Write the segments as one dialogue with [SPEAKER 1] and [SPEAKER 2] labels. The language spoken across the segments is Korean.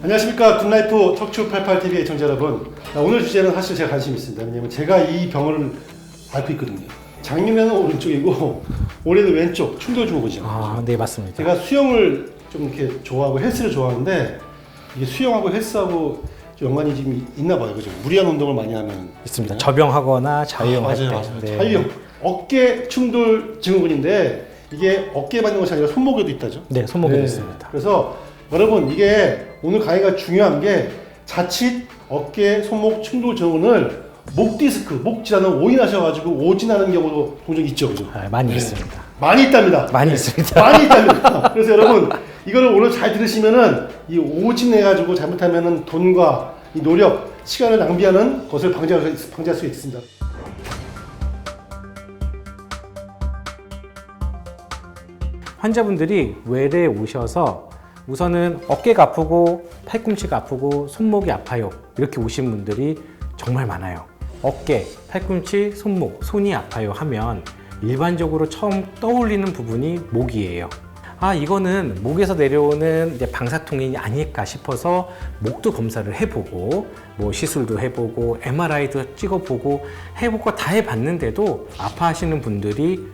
[SPEAKER 1] 안녕하십니까. 굿라이프 척추 88TV 애청자 여러분. 오늘 주제는 사실 제가 관심이 있습니다. 왜냐면 제가 이 병을 앓고 있거든요. 작년에는 오른쪽이고 올해는 왼쪽 충돌 증후군이죠.
[SPEAKER 2] 네, 맞습니다.
[SPEAKER 1] 제가 수영을 좀 이렇게 좋아하고 헬스를 좋아하는데 이게 수영하고 헬스하고 좀 연관이 지금 있나 봐요. 그죠? 무리한 운동을 많이 하면
[SPEAKER 2] 있습니다. 저병하거나 자유형 할 때.
[SPEAKER 1] 맞아요. 자유형. 어깨 충돌 증후군인데 이게 어깨에 받는 것이 아니라 손목에도 있다죠.
[SPEAKER 2] 네, 손목에도 있습니다.
[SPEAKER 1] 그래서 여러분 이게 오늘 강의가 중요한 게 자칫 어깨 손목 충돌 증후군을 목 디스크, 목 질환을 오인하셔가지고 오진하는 경우도 종종 있죠, 그죠?
[SPEAKER 2] 많이 있습니다.
[SPEAKER 1] 많이 있답니다.
[SPEAKER 2] 많이 있습니다.
[SPEAKER 1] 많이 있답니다. 그래서 여러분 이거를 오늘 잘 들으시면은 이 오진해가지고 잘못하면은 돈과 이 노력, 시간을 낭비하는 것을 방지할 수 있습니다.
[SPEAKER 2] 환자분들이 외래에 오셔서 우선은 어깨가 아프고 팔꿈치가 아프고 손목이 아파요 이렇게 오신 분들이 정말 많아요. 어깨, 팔꿈치, 손목, 손이 아파요 하면 일반적으로 처음 떠올리는 부분이 목이에요. 이거는 목에서 내려오는 이제 방사통이 아닐까 싶어서 목도 검사를 해보고 뭐 시술도 해보고 MRI도 찍어보고 해볼 거 다 해봤는데도 아파하시는 분들이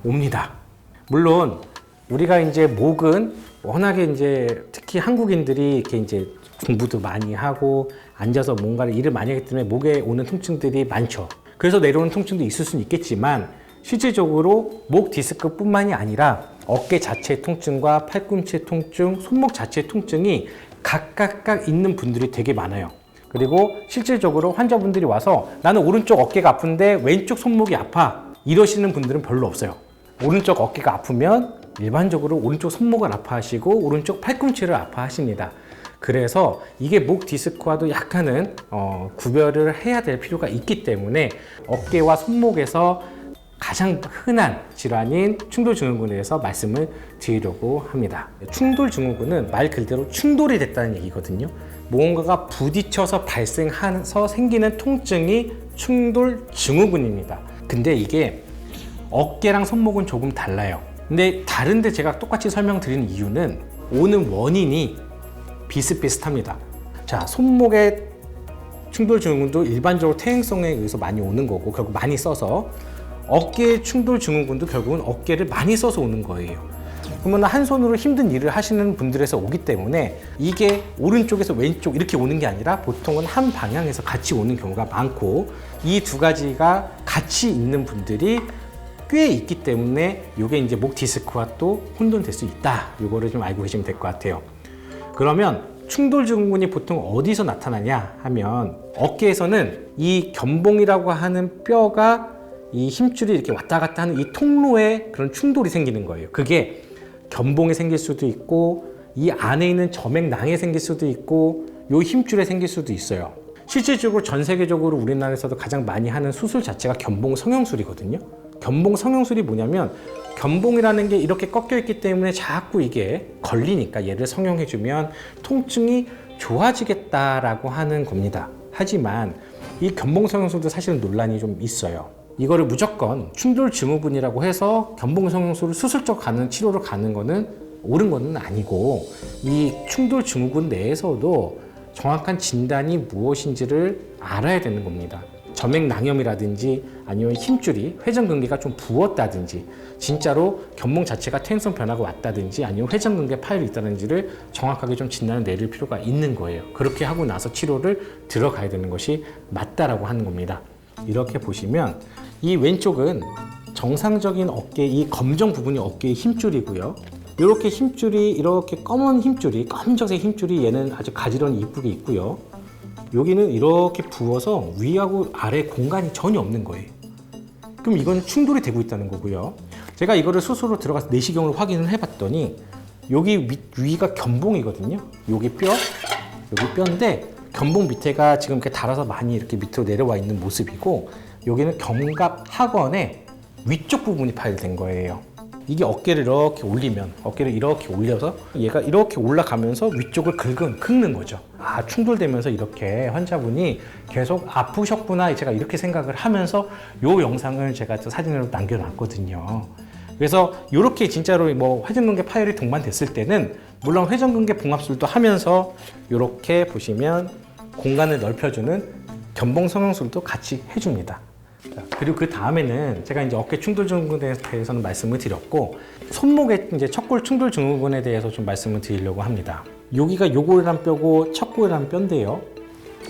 [SPEAKER 2] 옵니다. 물론 우리가 이제 목은 워낙에 이제 특히 한국인들이 이렇게 이제 공부도 많이 하고 앉아서 뭔가를 일을 많이 하기 때문에 목에 오는 통증들이 많죠. 그래서 내려오는 통증도 있을 수는 있겠지만 실질적으로 목 디스크뿐만이 아니라 어깨 자체의 통증과 팔꿈치의 통증, 손목 자체의 통증이 각각 있는 분들이 되게 많아요. 그리고 실질적으로 환자분들이 와서 나는 오른쪽 어깨가 아픈데 왼쪽 손목이 아파 이러시는 분들은 별로 없어요. 오른쪽 어깨가 아프면 일반적으로 오른쪽 손목을 아파하시고 오른쪽 팔꿈치를 아파하십니다. 그래서 이게 목 디스크와도 약간은 구별을 해야 될 필요가 있기 때문에 어깨와 손목에서 가장 흔한 질환인 충돌증후군에 대해서 말씀을 드리려고 합니다. 충돌증후군은 말 그대로 충돌이 됐다는 얘기거든요. 무언가가 부딪혀서 발생해서 생기는 통증이 충돌증후군입니다. 근데 이게 어깨랑 손목은 조금 달라요. 근데 다른데 제가 똑같이 설명드리는 이유는 오는 원인이 비슷비슷합니다. 자, 손목의 충돌증후군도 일반적으로 퇴행성에 의해서 많이 오는 거고 결국 많이 써서 어깨의 충돌증후군도 결국은 어깨를 많이 써서 오는 거예요. 그러면 한 손으로 힘든 일을 하시는 분들에서 오기 때문에 이게 오른쪽에서 왼쪽 이렇게 오는 게 아니라 보통은 한 방향에서 같이 오는 경우가 많고 이 두 가지가 같이 있는 분들이 꽤 있기 때문에 이게 이제 목 디스크와 또 혼돈될 수 있다. 이거를 좀 알고 계시면 될 것 같아요. 그러면 충돌증후군이 보통 어디서 나타나냐 하면 어깨에서는 이 견봉이라고 하는 뼈가 이 힘줄이 이렇게 왔다 갔다 하는 이 통로에 그런 충돌이 생기는 거예요. 그게 견봉에 생길 수도 있고 이 안에 있는 점액낭에 생길 수도 있고 이 힘줄에 생길 수도 있어요. 실질적으로 전 세계적으로 우리나라에서도 가장 많이 하는 수술 자체가 견봉 성형술이거든요. 견봉 성형술이 뭐냐면 견봉이라는 게 이렇게 꺾여 있기 때문에 자꾸 이게 걸리니까 얘를 성형해주면 통증이 좋아지겠다라고 하는 겁니다. 하지만 이 견봉 성형술도 사실은 논란이 좀 있어요. 이거를 무조건 충돌증후군이라고 해서 견봉 성형술을 수술적 가는 치료로 가는 거는 옳은 거는 아니고 이 충돌증후군 내에서도 정확한 진단이 무엇인지를 알아야 되는 겁니다. 점액낭염이라든지 아니면 힘줄이 회전근개가 좀 부었다든지 진짜로 견봉 자체가 퇴행성 변화가 왔다든지 아니면 회전근개 파열이 있다든지를 정확하게 좀 진단을 내릴 필요가 있는 거예요. 그렇게 하고 나서 치료를 들어가야 되는 것이 맞다라고 하는 겁니다. 이렇게 보시면 이 왼쪽은 정상적인 어깨 이 검정 부분이 어깨의 힘줄이고요. 이렇게 힘줄이 이렇게 검은 힘줄이 검정색 힘줄이 얘는 아주 가지런히 이쁘게 있고요. 여기는 이렇게 부어서 위하고 아래 공간이 전혀 없는 거예요. 그럼 이건 충돌이 되고 있다는 거고요. 제가 이거를 수술로 들어가서 내시경으로 확인을 해봤더니 여기 위가 견봉이거든요. 여기 뼈인데 견봉 밑에가 지금 이렇게 달아서 많이 이렇게 밑으로 내려와 있는 모습이고 여기는 견갑 하관의 위쪽 부분이 파열된 거예요. 이게 어깨를 이렇게 올리면 어깨를 이렇게 올려서 얘가 이렇게 올라가면서 위쪽을 긁는 거죠. 충돌되면서 이렇게 환자분이 계속 아프셨구나 제가 이렇게 생각을 하면서 이 영상을 제가 또 사진으로 남겨놨거든요. 그래서 이렇게 진짜로 뭐 회전근개 파열이 동반됐을 때는 물론 회전근개 봉합술도 하면서 이렇게 보시면 공간을 넓혀주는 견봉 성형술도 같이 해줍니다. 자, 그리고 그 다음에는 제가 이제 어깨 충돌 증후군에 대해서는 말씀을 드렸고 손목의 이제 척골 충돌 증후군에 대해서 좀 말씀을 드리려고 합니다. 여기가 요골이란 뼈고 척골이란 뼈인데요.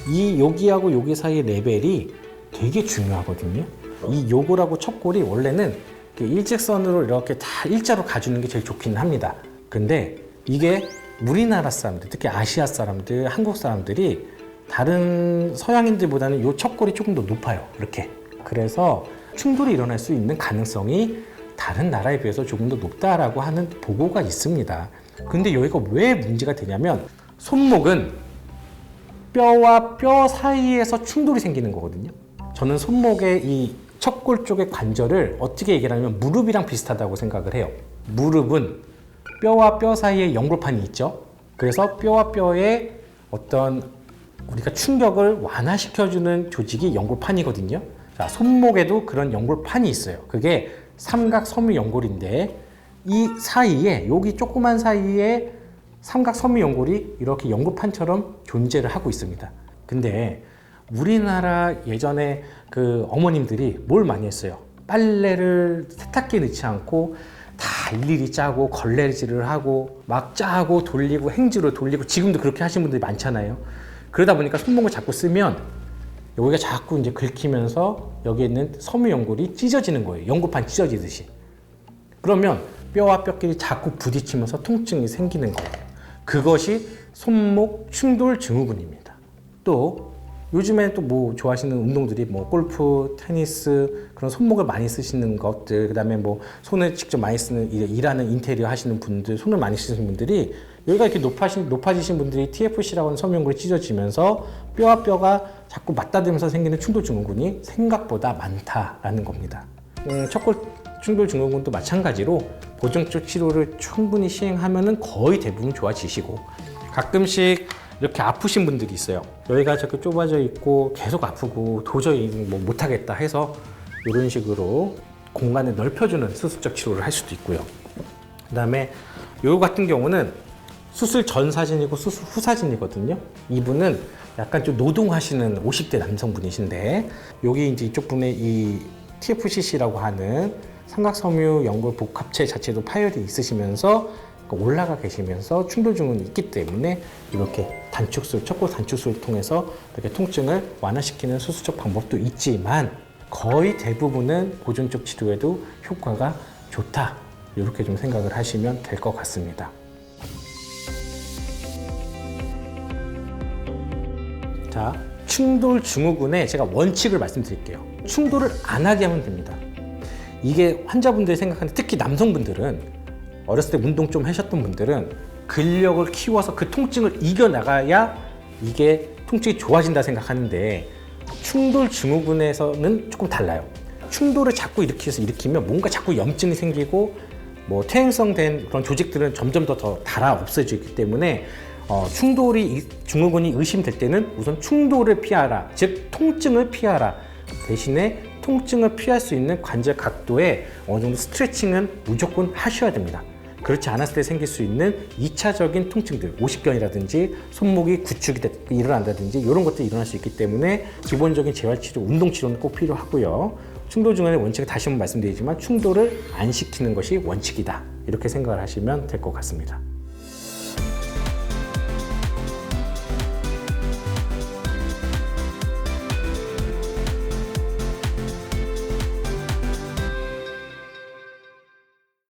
[SPEAKER 2] 이 여기하고 여기 사이의 레벨이 되게 중요하거든요. 이 요골하고 척골이 원래는 일직선으로 이렇게 다 일자로 가주는 게 제일 좋긴 합니다. 근데 이게 우리나라 사람들, 특히 아시아 사람들, 한국 사람들이 다른 서양인들보다는 이 척골이 조금 더 높아요. 이렇게. 그래서 충돌이 일어날 수 있는 가능성이 다른 나라에 비해서 조금 더 높다라고 하는 보고가 있습니다. 근데 여기가 왜 문제가 되냐면 손목은 뼈와 뼈 사이에서 충돌이 생기는 거거든요. 저는 손목의 이 척골 쪽의 관절을 어떻게 얘기를 하냐면 무릎이랑 비슷하다고 생각을 해요. 무릎은 뼈와 뼈 사이에 연골판이 있죠. 그래서 뼈와 뼈의 어떤 우리가 충격을 완화시켜주는 조직이 연골판이거든요. 자, 손목에도 그런 연골판이 있어요. 그게 삼각섬유연골인데 이 사이에 여기 조그만 사이에 삼각섬유연골이 이렇게 연골판처럼 존재를 하고 있습니다. 근데 우리나라 예전에 그 어머님들이 뭘 많이 했어요? 빨래를 세탁기에 넣지 않고 다 일일이 짜고 걸레질을 하고 막 짜고 돌리고 행주로 돌리고 지금도 그렇게 하시는 분들이 많잖아요. 그러다 보니까 손목을 자꾸 쓰면 여기가 자꾸 이제 긁히면서 여기에 있는 섬유연골이 찢어지는 거예요. 연골판 찢어지듯이. 그러면 뼈와 뼈끼리 자꾸 부딪히면서 통증이 생기는 거예요. 그것이 손목 충돌 증후군입니다. 또 요즘에 또 뭐 좋아하시는 운동들이 뭐 골프, 테니스 그런 손목을 많이 쓰시는 것들, 그다음에 뭐 손을 직접 많이 쓰는 일하는 인테리어 하시는 분들, 손을 많이 쓰시는 분들이 여기가 이렇게 높아지신 분들이 TFC라고 하는 섬유연골이 찢어지면서 뼈와 뼈가 자꾸 맞닿으면서 생기는 충돌 증후군이 생각보다 많다라는 겁니다. 척골 충돌 증후군도 마찬가지로 보정적 치료를 충분히 시행하면은 거의 대부분 좋아지시고 가끔씩 이렇게 아프신 분들이 있어요. 여기가 자꾸 좁아져 있고 계속 아프고 도저히 뭐 못하겠다 해서 이런 식으로 공간을 넓혀주는 수술적 치료를 할 수도 있고요. 그 다음에 요 같은 경우는 수술 전 사진이고 수술 후 사진이거든요. 이분은 약간 좀 노동하시는 50대 남성분이신데 여기 이제 이쪽 분에 이 TFCC라고 하는 삼각섬유 연골 복합체 자체도 파열이 있으시면서 올라가 계시면서 충돌 증후군이 있기 때문에 이렇게 단축술, 척골 단축술을 통해서 이렇게 통증을 완화시키는 수술적 방법도 있지만 거의 대부분은 보존적 치료에도 효과가 좋다. 이렇게 좀 생각을 하시면 될 것 같습니다. 자, 충돌 증후군의 제가 원칙을 말씀드릴게요. 충돌을 안 하게 하면 됩니다. 이게 환자분들이 생각하는 특히 남성분들은 어렸을 때 운동 좀 하셨던 분들은 근력을 키워서 그 통증을 이겨나가야 이게 통증이 좋아진다 생각하는데 충돌 증후군에서는 조금 달라요. 충돌을 자꾸 일으키면 뭔가 자꾸 염증이 생기고 뭐 퇴행성된 그런 조직들은 점점 더 달아 없어지기 때문에 증후군이 의심될 때는 우선 충돌을 피하라, 즉 통증을 피하라. 대신에 통증을 피할 수 있는 관절 각도에 어느 정도 스트레칭은 무조건 하셔야 됩니다. 그렇지 않았을 때 생길 수 있는 2차적인 통증들, 오십견이라든지 손목이 구축이 일어난다든지 이런 것들이 일어날 수 있기 때문에 기본적인 재활치료, 운동치료는 꼭 필요하고요. 충돌 증후군의 원칙은 다시 한번 말씀드리지만 충돌을 안 시키는 것이 원칙이다. 이렇게 생각을 하시면 될 것 같습니다.